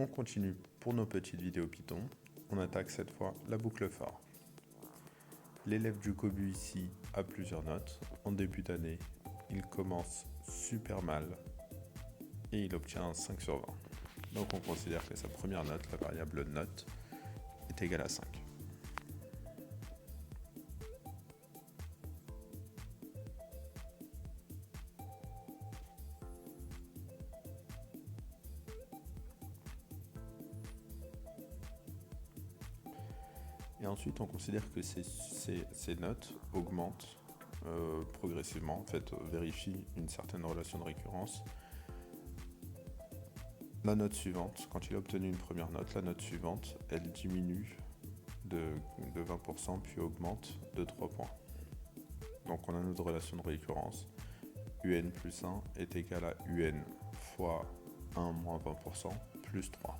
On continue pour nos petites vidéos Python. On attaque cette fois la boucle for. L'élève du Cobu ici a plusieurs notes. En début d'année, il commence super mal et il obtient un 5 sur 20. Donc on considère que sa première note, la variable note, est égale à 5. Et ensuite, on considère que ces notes augmentent progressivement, en fait, vérifient une certaine relation de récurrence. La note suivante, quand il a obtenu une première note, la note suivante, elle diminue de 20%, puis augmente de 3 points. Donc on a notre relation de récurrence. UN plus 1 est égal à UN fois 1 moins 20% plus 3.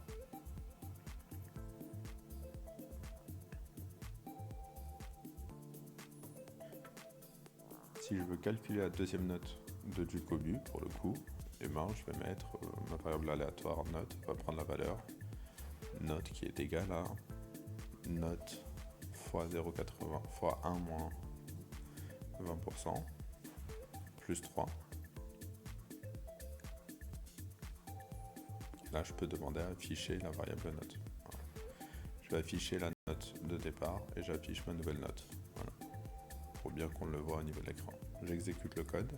Si je veux calculer la deuxième note du Cobu, pour le coup, je vais mettre ma variable aléatoire note, va prendre la valeur note qui est égale à note fois 0,80 fois 1 moins 20% plus 3. Et là, je peux demander à afficher la variable note. Voilà. Je vais afficher la note de départ et j'affiche ma nouvelle note. Voilà. Pour bien qu'on le voit au niveau de l'écran. J'exécute le code.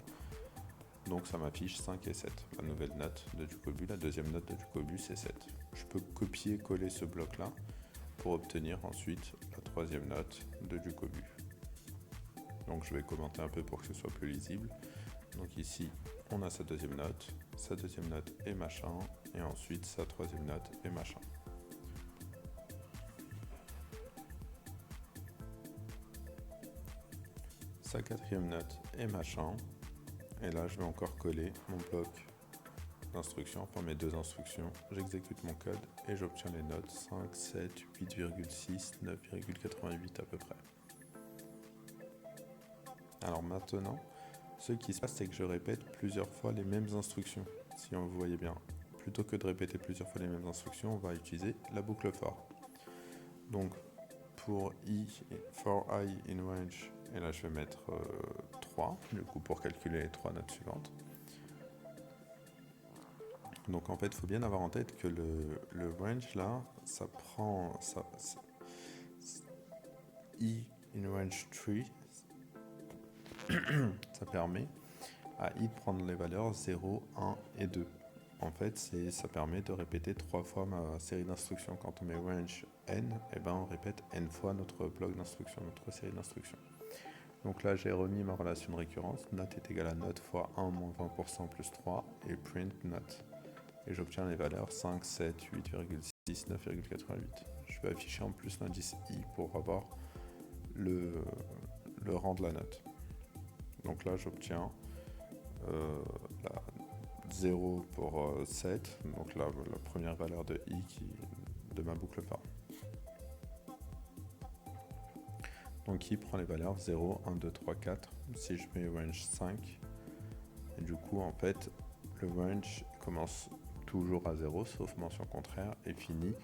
Donc ça m'affiche 5 et 7. La nouvelle note de Ducobu, la deuxième note de Ducobu, c'est 7. Je peux copier-coller ce bloc-là pour obtenir ensuite la troisième note de Ducobu. Donc je vais commenter un peu pour que ce soit plus lisible. Donc ici, on a sa deuxième note est machin, et ensuite sa troisième note est machin. Sa quatrième note est machin, et là je vais encore coller mon bloc d'instructions, enfin mes deux instructions. J'exécute mon code et j'obtiens les notes 5, 7, 8,6, 9,88 à peu près. Alors maintenant, ce qui se passe, c'est que je répète plusieurs fois les mêmes instructions, si vous voyez bien. Plutôt que de répéter plusieurs fois les mêmes instructions, on va utiliser la boucle for. Donc, pour for I in range, et là je vais mettre 3, du coup pour calculer les 3 notes suivantes. Donc en fait, il faut bien avoir en tête que le range là, ça prend I in range 3, ça permet à I de prendre les valeurs 0, 1 et 2. En fait, ça permet de répéter 3 fois ma série d'instructions. Quand on met range n, on répète n fois notre bloc d'instructions, notre série d'instructions. Donc là, j'ai remis ma relation de récurrence. Note est égale à note fois 1 moins 20% plus 3 et print note. Et j'obtiens les valeurs 5, 7, 8,6, 9,88. Je vais afficher en plus l'indice i pour avoir le rang de la note. Donc là, j'obtiens la 0 pour 7, donc la première valeur de i de ma boucle for. Donc i prend les valeurs 0, 1, 2, 3, 4. Si je mets range 5, et du coup en fait le range commence toujours à 0 sauf mention contraire et finit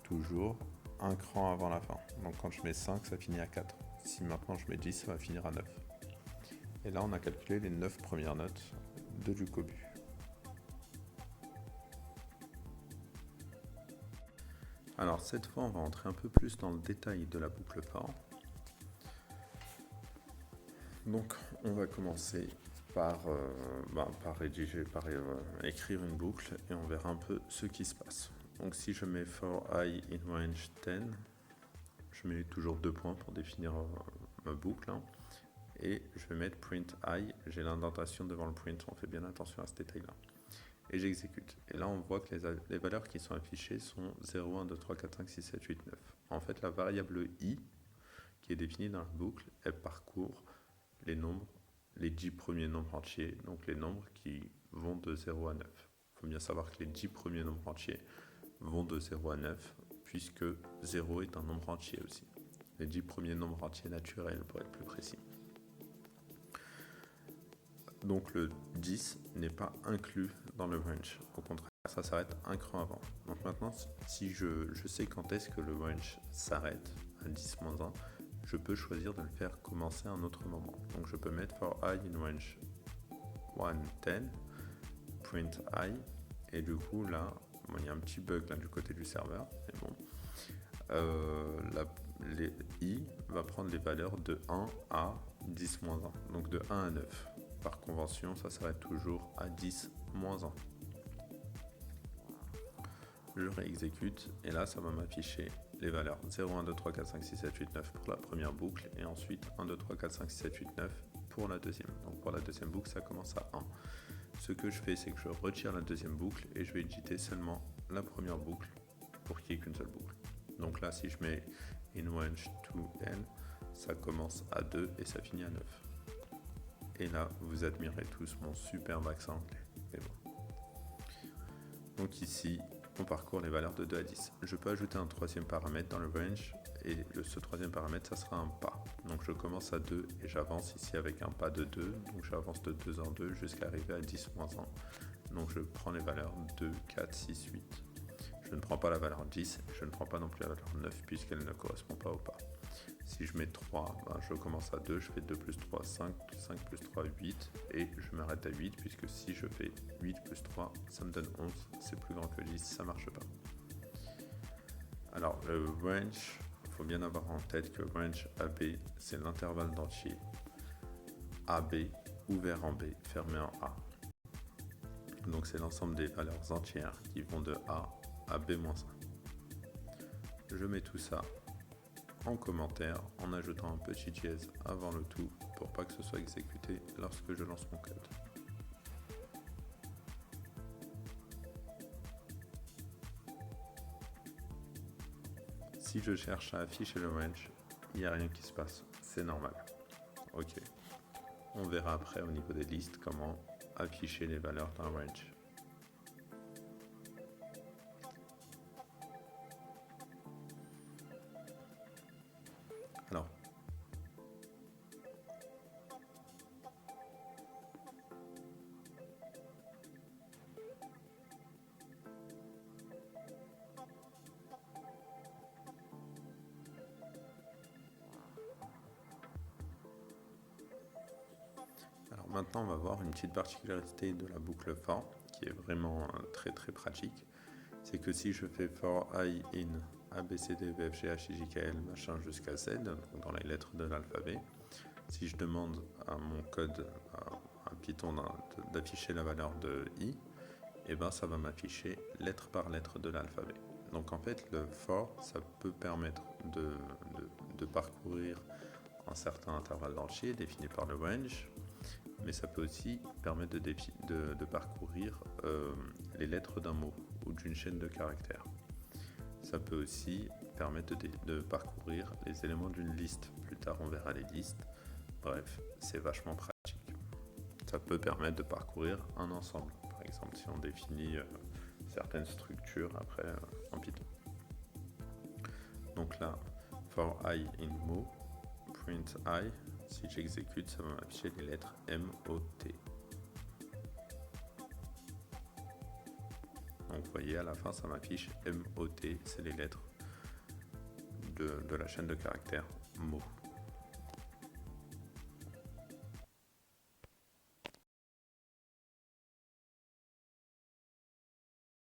toujours un cran avant la fin. Donc quand je mets 5, ça finit à 4. Si maintenant je mets 10, ça va finir à 9. Et là on a calculé les 9 premières notes de Ducobu. Alors cette fois on va entrer un peu plus dans le détail de la boucle for. Donc on va commencer par écrire une boucle et on verra un peu ce qui se passe. Donc si je mets for I in range 10, je mets toujours 2 points pour définir ma boucle. Et je vais mettre print I, j'ai l'indentation devant le print, on fait bien attention à ce détail-là. Et j'exécute. Et là on voit que les valeurs qui sont affichées sont 0, 1, 2, 3, 4, 5, 6, 7, 8, 9. En fait la variable I, qui est définie dans la boucle, elle parcourt les nombres, les 10 premiers nombres entiers, donc les nombres qui vont de 0 à 9. Il faut bien savoir que les 10 premiers nombres entiers vont de 0 à 9, puisque 0 est un nombre entier aussi. Les 10 premiers nombres entiers naturels, pour être plus précis. Donc le 10 n'est pas inclus dans le range. Au contraire, ça s'arrête un cran avant. Donc maintenant, si je sais quand est-ce que le range s'arrête à 10-1, je peux choisir de le faire commencer à un autre moment. Donc je peux mettre for I in range 110, print I, et du coup là, bon, il y a un petit bug là du côté du serveur, mais bon. Les I va prendre les valeurs de 1 à 10-1, donc de 1 à 9. Par convention, ça s'arrête toujours à 10-1. Je réexécute et là ça va m'afficher les valeurs 0, 1, 2, 3, 4, 5, 6, 7, 8, 9 pour la première boucle et ensuite 1, 2, 3, 4, 5, 6, 7, 8, 9 pour la deuxième. Donc pour la deuxième boucle ça commence à 1. Ce que je fais c'est que je retire la deuxième boucle et je vais digiter seulement la première boucle pour qu'il n'y ait qu'une seule boucle. Donc là si je mets in range 2n, ça commence à 2 et ça finit à 9. Et là vous admirez tous mon superbe accent anglais. Mais bon. Donc ici on parcourt les valeurs de 2 à 10. Je peux ajouter un troisième paramètre dans le range et ce troisième paramètre, ça sera un pas. Donc je commence à 2 et j'avance ici avec un pas de 2. Donc j'avance de 2 en 2 jusqu'à arriver à 10-1. Donc je prends les valeurs 2, 4, 6, 8. Je ne prends pas la valeur 10, je ne prends pas non plus la valeur 9 puisqu'elle ne correspond pas au pas. Si je mets 3, je commence à 2, je fais 2 plus 3, 5, 5 plus 3, 8, et je m'arrête à 8, puisque si je fais 8 plus 3, ça me donne 11, c'est plus grand que 10, ça ne marche pas. Alors, le range, il faut bien avoir en tête que range AB, c'est l'intervalle d'entier AB, ouvert en B, fermé en A. Donc, c'est l'ensemble des valeurs entières qui vont de A à B-1. Je mets tout ça en commentaire en ajoutant un petit dièse avant le tout pour pas que ce soit exécuté lorsque je lance mon code. Si je cherche à afficher le range, il n'y a rien qui se passe, c'est normal. Ok, on verra après au niveau des listes comment afficher les valeurs d'un range. Alors, maintenant, on va voir une petite particularité de la boucle for qui est vraiment très pratique. C'est que si je fais for I in ABCD, EF, G, H, I, J, K, L, machin jusqu'à Z, donc dans les lettres de l'alphabet, si je demande à mon code, à Python d'afficher la valeur de I, et ben ça va m'afficher lettre par lettre de l'alphabet. Donc en fait, le for, ça peut permettre de parcourir un certain intervalle d'entier défini par le range, mais ça peut aussi permettre de parcourir les lettres d'un mot ou d'une chaîne de caractères. Ça peut aussi permettre de parcourir les éléments d'une liste. Plus tard, on verra les listes. Bref, c'est vachement pratique. Ça peut permettre de parcourir un ensemble. Par exemple, si on définit certaines structures après en Python. Donc là, for I in mot, print I, si j'exécute, ça va m'afficher les lettres M, O, T. Donc vous voyez, à la fin, ça m'affiche M, O, T, c'est les lettres de la chaîne de caractères mot.